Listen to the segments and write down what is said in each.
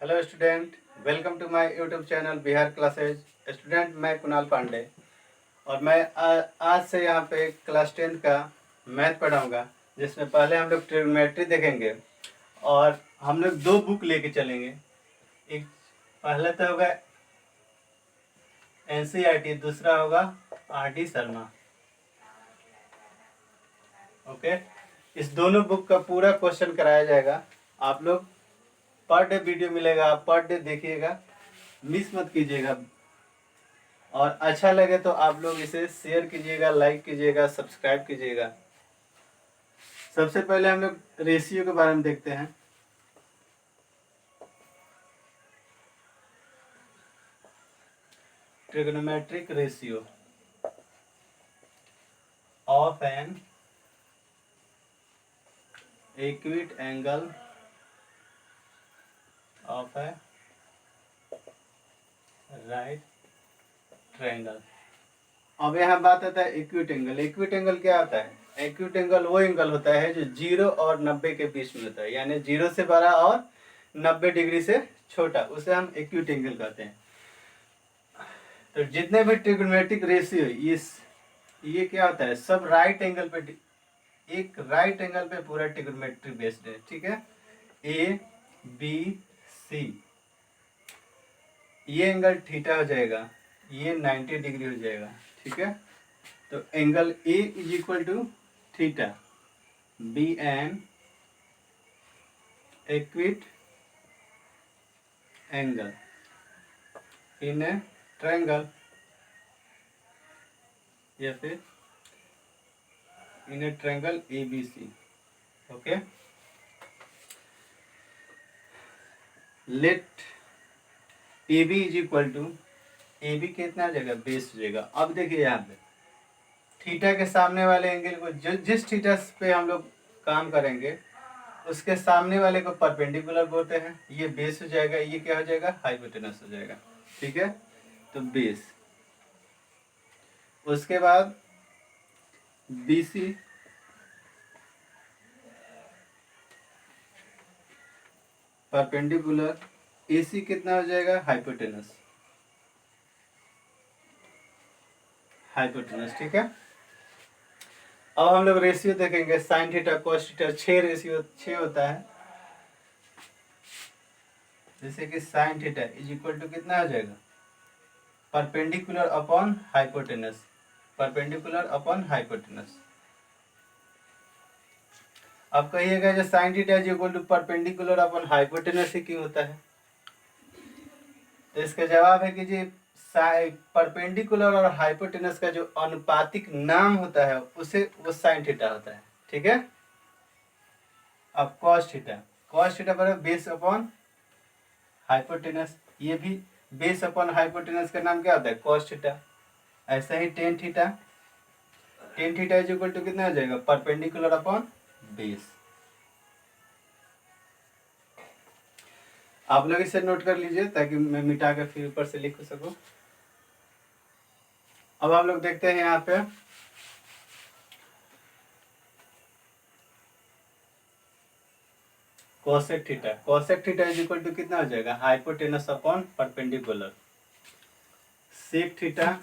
Hello student, welcome to my YouTube channel Bihar classes. Student, मैं कुणाल पांडे और मैं आज से यहाँ पे क्लास 10 का मैथ पढ़ाऊँगा, जिसमें पहले हम लोग ट्रिग्नोमेट्री देखेंगे और हम लोग दो बुक लेके चलेंगे। एक पहला तो होगा एनसीईआरटी, दूसरा होगा आर.डी. शर्मा। ओके, इस दोनों बुक का पूरा क्वेश्चन कराया जाएगा। आप लोग पर डे वीडियो मिलेगा, आप पर डे देखिएगा, मिस मत कीजिएगा। और अच्छा लगे तो आप लोग इसे शेयर कीजिएगा, लाइक कीजिएगा, सब्सक्राइब कीजिएगा। सबसे पहले हम लोग रेशियो के बारे में देखते हैं। Trigonometric ratio of an acute angle of A right triangle. अब यहाँ बात आता है एक्यूट एंगल। एक्यूट एंगल क्या होता है? एक्यूट एंगल वो एंगल होता है जो 0 और 90 के बीच में होता है, यानी 0 से बड़ा और 90 डिग्री से छोटा, उसे हम एक्यूट एंगल कहते हैं। तो जितने भी ट्रिग्नोमेट्रिक रेशियो ये क्या होता है, सब राइट एंगल पे, एक राइट एंगल पे पूरा ट्रिग्नोमेट्री बेस्ड है। ठीक है, ए बी सी, ये एंगल थीटा हो जाएगा, ये 90 डिग्री हो जाएगा। ठीक है, तो angle A is equal to theta, be an acute angle in a triangle, या फिर in a triangle A B C. Okay, let A B is equal to, A B कितना आ जाएगा, बेस हो जाएगा। अब देखिए यहाँ पे थीटा के सामने वाले एंगल को, जिस थीटा पे हम लोग काम करेंगे उसके सामने वाले को परपेंडिकुलर बोलते हैं। ये बेस हो जाएगा, ये क्या हो जाएगा, हाइपोटेनस हो जाएगा। ठीक है, तो बेस। उसके बाद बी सी, परपेंडिकुलर, ए सी कितना हो जाएगा, हाइपोटेनस। हाइपोटेनस, ठीक है। अब हम लोग रेशियो देखेंगे, sine theta cos theta, 6 ratio 6 होता है। जैसे कि sine theta is equal to कितना हो जाएगा, perpendicular upon hypotenuse, perpendicular upon hypotenuse. अब कहिएगा जो sine theta is equal to perpendicular upon hypotenuse ही क्यों होता है, तो इसका जवाब है कि जी परपेंडिकुलर और हाइपोटेनस का जो अनुपातिक नाम होता है उसे वो साइन थीटा होता है। ठीक है, अब कॉस थीटा, कॉस थीटा बराबर बेस अपॉन हाइपोटेनस, ये भी बेस अपॉन हाइपोटेनस का नाम क्या होता है, कॉस थीटा। ऐसा ही tan theta, tan theta is equal to कितना हो जाएगा, परपेंडिकुलर अपॉन बेस। आप लोग इसे नोट कर लीजिए ताकि मैं मिटा कर फिर ऊपर से लिख सकूं। अब हम लोग देखते हैं यहाँ पे cosec theta, cosec theta is equal to कितना हो जाएगा, hypotenuse upon perpendicular. Sec theta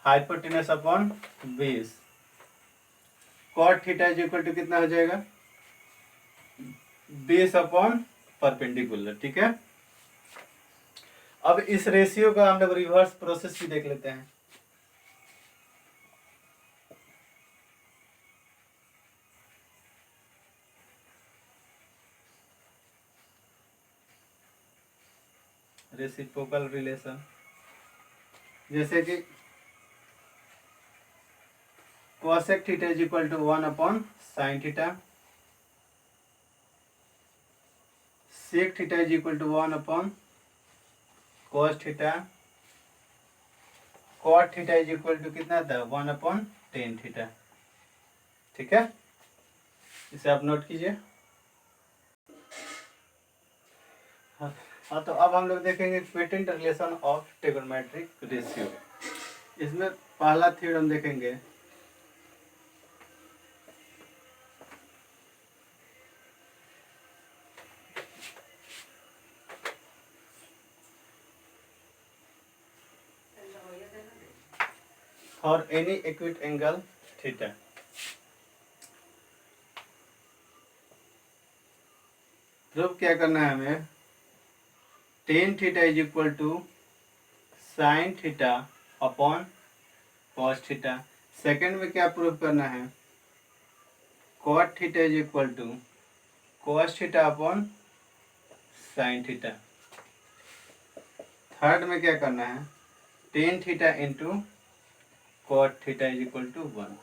hypotenuse upon base. Cot theta is equal to कितना हो जाएगा, बेस अपॉन परपेंडिकुलर। ठीक है, अब इस रेशियो का हम लोग रिवर्स प्रोसेस भी देख लेते हैं। रेसिप्रोकल रिलेशन, जैसे कि cosec theta is equal to 1 upon sine theta, sec theta is equal to 1 upon cos theta, cot theta is equal to कितना था, 1 अपॉन टेन थीटा। ठीक है, इसे आप नोट कीजिए। हाँ, तो अब हम लोग देखेंगे patent relation of trigonometric ratio. इसमें पहला थ्योरम देखेंगे, for any acute angle theta. Proof क्या करना है हमें, tan theta is equal to sine theta upon cos theta. Second में क्या प्रूफ करना है, cot theta is equal to cos theta upon sine theta. Third में क्या करना है, tan theta into cot theta is equal to 1।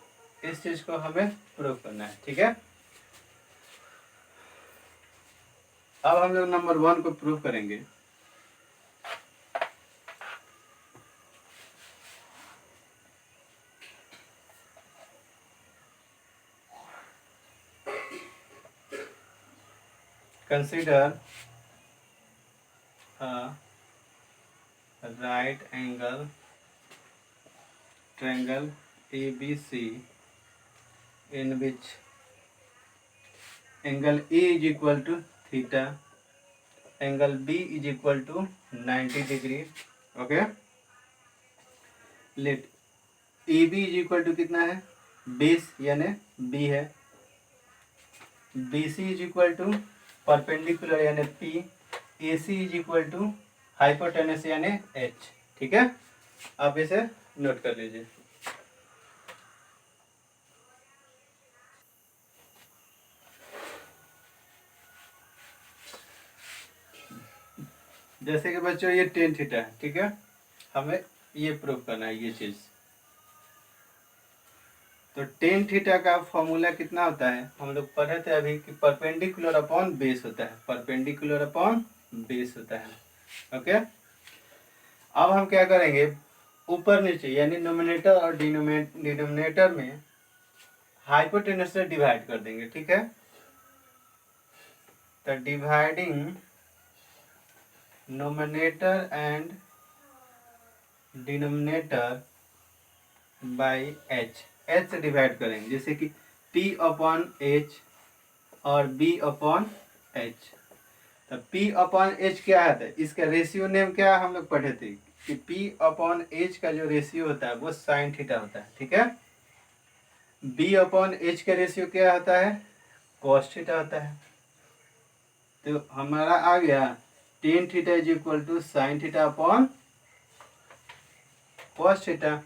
इस चीज को हमें प्रूफ करना है, ठीक है। अब हम लोग नंबर 1 को प्रूफ करेंगे। Consider right angle triangle ABC in which angle A is equal to theta, angle B is equal to 90 degree। Okay, let AB is equal to कितना है 20 यानी B है, BC is equal to perpendicular यानी P, AC is equal to hypotenuse यानी H। ठीक है, आप इसे नोट कर लीजिए। जैसे कि बच्चों ये टेन थीटा है, ठीक है, हमें ये प्रूव करना है ये चीज। तो टेन थीटा का फॉर्मूला कितना होता है, हम लोग पढ़े थे अभी कि परपेंडिकुलर अपॉन बेस होता है, परपेंडिकुलर अपॉन बेस होता है। ओके, अब हम क्या करेंगे, ऊपर नीचे यानी नोमिनेटर और डिनोमिनेटर में हाइपोटेनस से डिवाइड कर देंगे। ठीक है, तो dividing nominator and denominator by H, H से डिवाइड करेंगे, जैसे कि P अपॉन एच और B अपॉन एच। तो P अपॉन एच क्या है, इसका रेशियो नेम क्या हम लोग पढ़े थे कि P अपॉन एच का जो रेशियो होता है वो साइन थीटा होता है। ठीक है, B अपॉन एच का रेशियो क्या होता है, कॉस थीटा होता है। तो हमारा आ गया tan theta is equal to sine theta upon cos theta.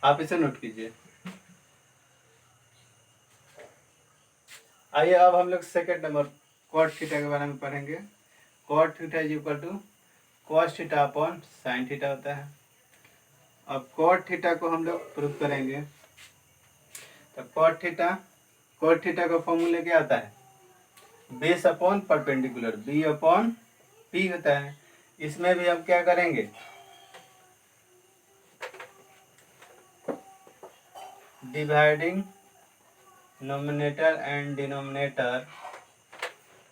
आप इसे नोट कीजिए। आइए अब हम लोग सेकेंड नंबर कॉट थीटा के बारे में पढ़ेंगे। Cot theta is equal to cos theta upon sine theta होता है। अब कॉट थीटा को हम लोग प्रूव करेंगे। तो कॉट थीटा का फॉर्मूला क्या होता है, base upon perpendicular, B upon P होता है। इसमें भी हम क्या करेंगे, dividing nominator and denominator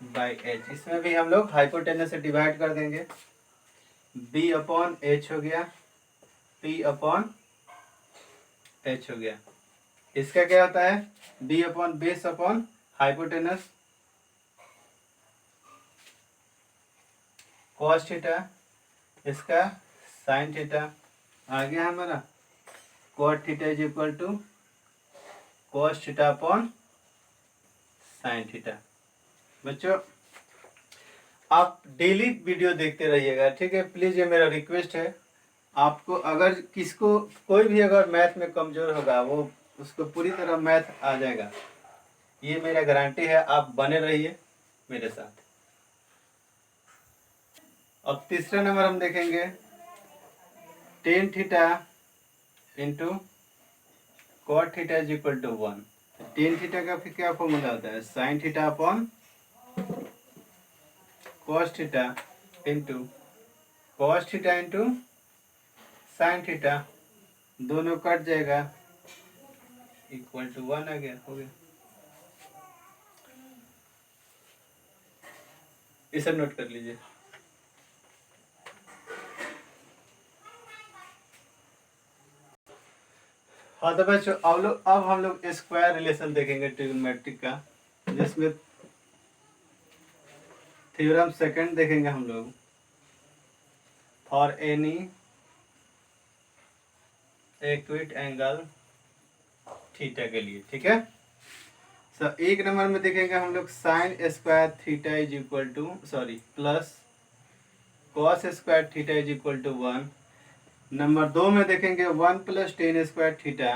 by H, इसमें भी हम लोग हाइपोटेनस से डिवाइड कर देंगे। बी अपॉन एच हो गया, पी अपॉन एच हो गया। इसका क्या होता है, B upon base upon hypotenuse, cos theta, इसका साइन थीटा। आ गया हमारा cot theta is equal to cos theta upon sine theta. बच्चों आप डेली वीडियो देखते रहिएगा, ठीक है, प्लीज ये मेरा रिक्वेस्ट है आपको। अगर किसको कोई भी अगर मैथ में कमजोर होगा वो उसको पूरी तरह मैथ आ जाएगा, ये मेरा गारंटी है। आप बने रहिए मेरे साथ। अब तीसरे नंबर हम देखेंगे tan theta into cot theta is equal to 1। Tan theta का फिर क्या फॉर्मूला होता है, sine theta upon cos theta into cos theta into sine theta, दोनों कट जाएगा, इक्वल टू 1 आ गया, हो गया। इसे नोट कर लीजिए। हाँ तो बच्चों अब हम लोग स्क्वायर रिलेशन देखेंगे ट्रिग्नोमेट्रिक का, जिसमें थ्योरम सेकंड देखेंगे हम लोग। For any acute angle theta के लिए, ठीक है। सर एक नंबर में देखेंगे हम लोग sine square theta is equal to plus cos square theta is equal to 1। Number 2 में देखेंगे 1 plus tan square theta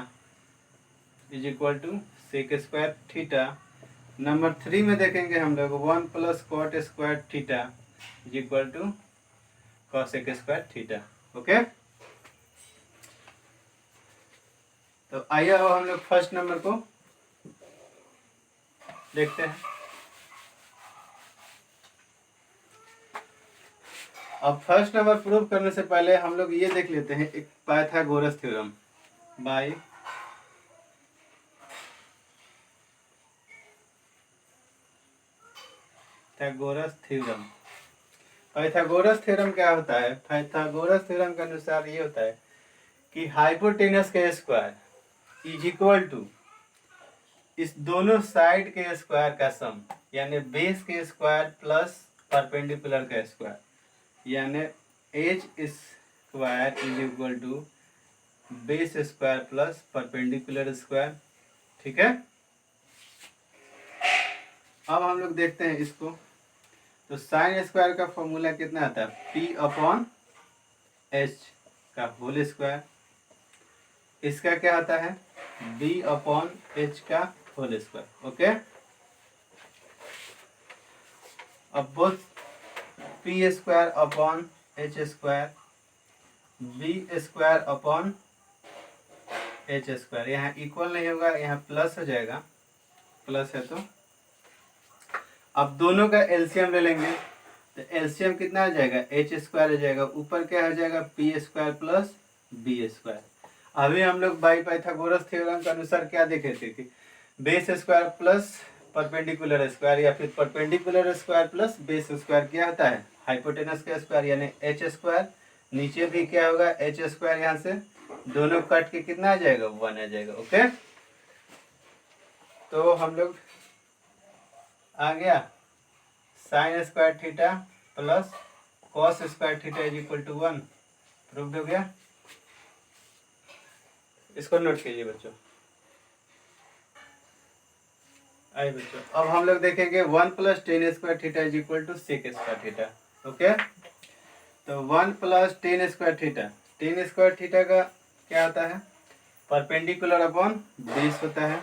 is equal to sec square theta. Number 3 में देखेंगे हम लोग 1 plus cot square theta is equal to cosec square theta. Okay, तो आइए अब हम लोग फर्स्ट नंबर को देखते हैं। अब फर्स्ट नंबर प्रूव करने से पहले हम लोग ये देख लेते हैं एक Pythagoras theorem by Pythagoras theorem. Pythagoras theorem क्या होता है? पाइथागोरस थ्योरम के अनुसार ये होता है कि हाइपोटेनस का स्क्वायर इज इक्वल टू इस दोनों साइड के स्क्वायर का सम, यानी बेस के स्क्वायर प्लस परपेंडिकुलर का स्क्वायर, यानी H square is equal to base square plus perpendicular square, ठीक है। अब हम लोग देखते हैं इसको, तो साइन स्क्वायर का फॉर्मूला कितना आता है? पी अपॉन एच का होल स्क्वायर। इसका क्या आता है? बी अपॉन एच का होल स्क्वायर। ओके, अब both P square upon H square, B square upon H square, यहाँ इक्वल नहीं होगा, यहाँ प्लस हो जाएगा, प्लस है तो अब दोनों का एलसीएम ले लेंगे, तो एलसीएम कितना आ जाएगा? एच स्क्वायर हो जाएगा, ऊपर क्या हो जाएगा? P square plus B square. अभी हम लोग बाई पाइथागोरस थ्योरम के अनुसार क्या देखे थे कि base square plus perpendicular square या फिर perpendicular square plus base square क्या होता है? हाइपोटेनस का स्क्वायर, यानी एच स्क्वायर। नीचे भी क्या होगा? एच स्क्वायर, यहाँ से दोनों कट के कितना आ जाएगा? 1 आ जाएगा। ओके, तो हम लोग आ गया sine square theta plus cos square theta is equal to 1, proved हो गया। इसको नोट कीजिए बच्चों। आइए बच्चों, अब हम लोग देखेंगे 1 plus tan square theta is equal to sec square theta. Okay, तो 1 plus tan square theta, tan square theta का क्या होता है? परपेंडिकुलर अपॉन बेस होता है,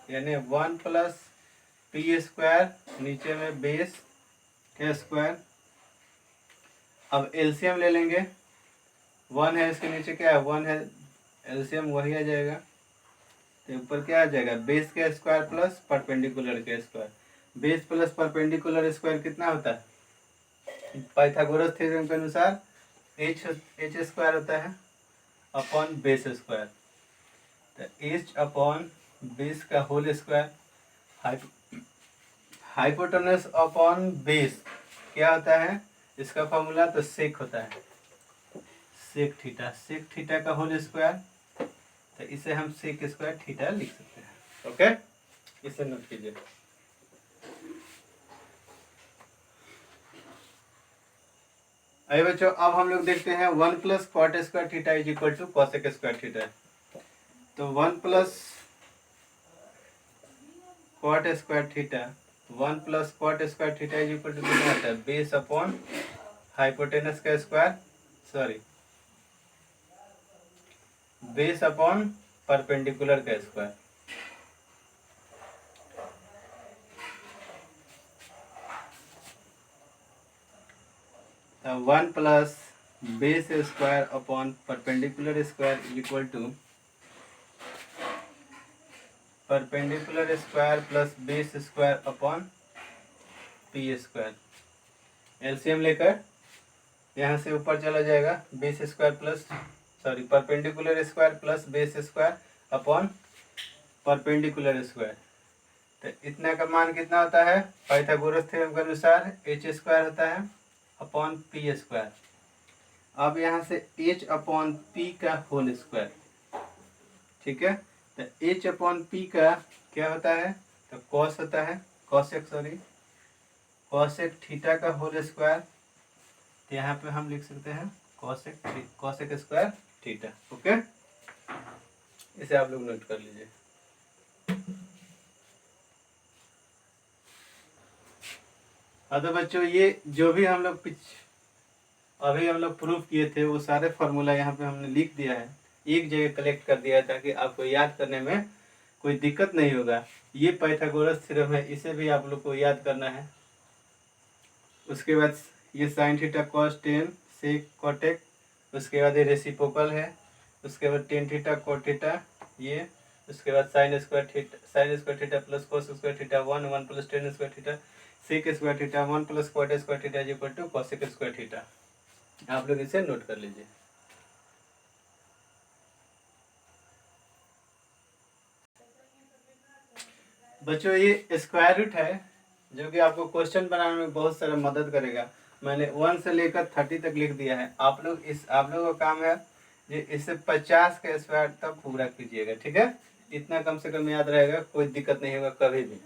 यानी 1 प्लस पी स्क्वायर, नीचे में बेस के स्क्वायर। अब एलसीएम ले लेंगे, 1 है, इसके नीचे क्या है? 1 है, एलसीएम वही आ जाएगा, तो ऊपर क्या आ जाएगा? बेस के स्क्वायर प्लस परपेंडिकुलर के square. Base plus perpendicular square कितना होता है? पाइथागोरस थ्योरम के अनुसार एच स्क्वायर होता है अपॉन बेस स्क्वायर, तो एच अपॉन बेस का whole square. Hypotenuse upon base क्या होता है? इसका फॉर्मूला तो सेक होता है, सेक थीटा, सेक थीटा का होल स्क्वायर, तो इसे हम सेक स्क्वायर थीटा लिख सकते हैं। ओके, इसे नोट कीजिए। आइए बच्चों, अब हम लोग देखते हैं 1 plus cot square theta is equal to cosec square theta. तो 1 plus cot square theta, 1 plus cot square theta is equal to कितना आता है? बेस अपॉन हाइपोटेनस का स्क्वायर, बेस अपॉन परपेंडिकुलर का स्क्वायर। तो 1 plus base square upon perpendicular square is equal to perpendicular square plus base square upon P square. LCM लेकर यहाँ से ऊपर चला जाएगा, base square plus perpendicular square plus base square upon perpendicular square, तो इतना का मान कितना होता है? पाइथागोरस थ्योरम के अनुसार एच स्क्वायर होता है अपॉन पी स्क्वायर। अब यहाँ से एच अपॉन पी का होल स्क्वायर, ठीक है। तो एच अपॉन पी का क्या होता है? तो कॉस होता है, कॉसेक थीटा का होल स्क्वायर तो यहाँ पे हम लिख सकते हैं cosec स्क्वायर थीटा। ओके, इसे आप लोग नोट कर लीजिए। हाँ तो बच्चों, ये जो भी हम लोग अभी हम लोग प्रूफ किए थे वो सारे फार्मूला यहाँ पे हमने लिख दिया है, एक जगह कलेक्ट कर दिया है ताकि आपको याद करने में कोई दिक्कत नहीं होगा। ये पाइथागोरस थ्योरम है, इसे भी आप लोग को याद करना है। उसके बाद ये sine theta cos tan sec cot, उसके बाद ये रेसिप्रोकल है, उसके बाद टेन थीटा कॉट थीटा ये, उसके बाद sine square theta plus cos square theta 1 plus tan square theta sec square theta 1 plus cot square theta equal to cosec square theta. आप लोग इसे नोट कर लीजिए। बच्चों, ये स्क्वायर रूट है जो कि आपको क्वेश्चन बनाने में बहुत सारा मदद करेगा। मैंने 1 से लेकर 30 तक लिख दिया है। आप लोगों का काम है जो इसे 50 का स्क्वायर तक पूरा कीजिएगा, ठीक है। इतना कम से कम याद रहेगा, कोई दिक्कत नहीं होगा कभी भी।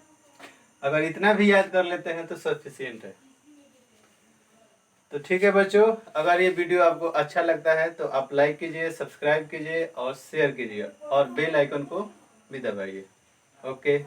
अगर इतना भी याद कर लेते हैं तो सफिशिएंट है। तो ठीक है बच्चों, अगर ये वीडियो आपको अच्छा लगता है तो आप लाइक कीजिए, सब्सक्राइब कीजिए और शेयर कीजिए और बेल आइकन को भी दबाइए। ओके।